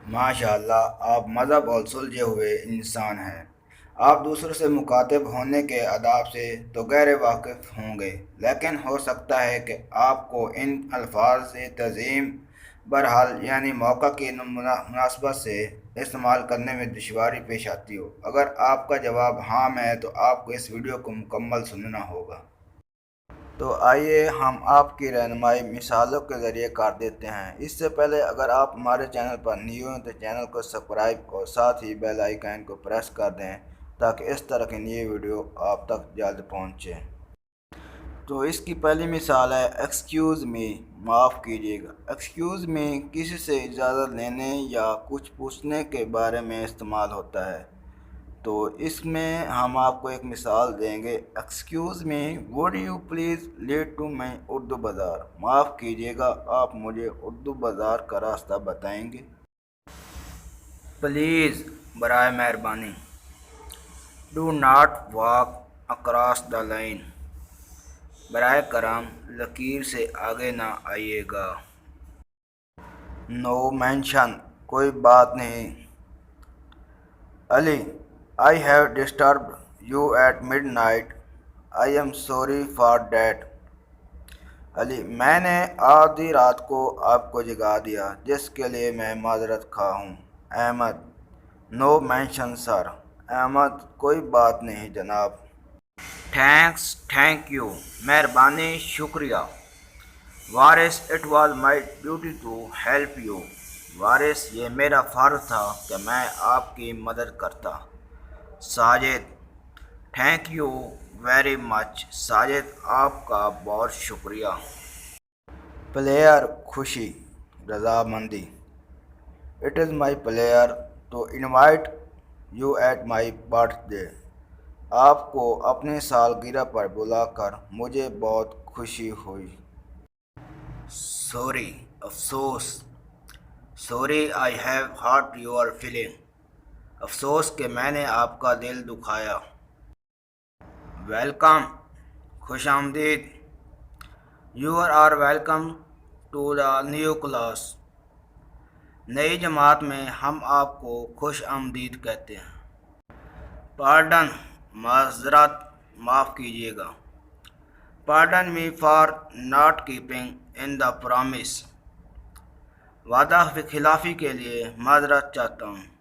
ماشاءاللہ آپ مذہب اور سلجھے ہوئے انسان ہیں۔ آپ دوسروں سے مخاطب ہونے کے آداب سے تو غیر واقف ہوں گے، لیکن ہو سکتا ہے کہ آپ کو ان الفاظ سے تنظیم بہرحال یعنی موقع کی مناسبت سے استعمال کرنے میں دشواری پیش آتی ہو۔ اگر آپ کا جواب ہاں ہے تو آپ کو اس ویڈیو کو مکمل سننا ہوگا۔ تو آئیے ہم آپ کی رہنمائی مثالوں کے ذریعے کر دیتے ہیں۔ اس سے پہلے اگر آپ ہمارے چینل پر نیو ہیں تو چینل کو سبسکرائب اور ساتھ ہی بیل آئیکن کو پریس کر دیں تاکہ اس طرح کی نئی ویڈیو آپ تک جلد پہنچے۔ تو اس کی پہلی مثال ہے ایکسکیوز می، معاف کیجیے گا۔ ایکسکیوز می کسی سے اجازت لینے یا کچھ پوچھنے کے بارے میں استعمال ہوتا ہے۔ تو اس میں ہم آپ کو ایک مثال دیں گے، excuse me would you please lead to my Urdu Bazaar, معاف کیجیے گا آپ مجھے اردو بازار کا راستہ بتائیں گے؟ پلیز برائے مہربانی، do not walk across the line, براہ کرم لکیر سے آگے نہ آئیے گا۔ نو مینشن، کوئی بات نہیں۔ علی، I have disturbed you at midnight. I am sorry for that. علی، میں نے آدھی رات کو آپ کو جگا دیا جس کے لیے میں معذرت خواہ ہوں۔ احمد، نو مینشن سر۔ احمد، کوئی بات نہیں جناب۔ تھینکس، تھینک یو، مہربانی، شکریہ۔ Waris, it was my duty to help you. Waris, یہ میرا فرض تھا کہ میں آپ کی مدد کرتا۔ Sajid, thank you very much. Sajid, آپ کا بہت شکریہ۔ پلیئر، خوشی، رضامندی۔ It is my pleasure to invite you at my birthday. آپ کو اپنی سالگرہ پر بلا کر مجھے بہت خوشی ہوئی۔ سوری، افسوس۔ Sorry I have hurt your feeling. افسوس کہ میں نے آپ کا دل دکھایا۔ ویلکم، خوش آمدید۔ You are welcome to the new class. نئی جماعت میں ہم آپ کو خوش آمدید کہتے ہیں۔ پارڈن، معذرت، معاف کیجیے گا۔ Pardon me for not keeping in the promise. وعدہ خلافی کے لیے معذرت چاہتا ہوں۔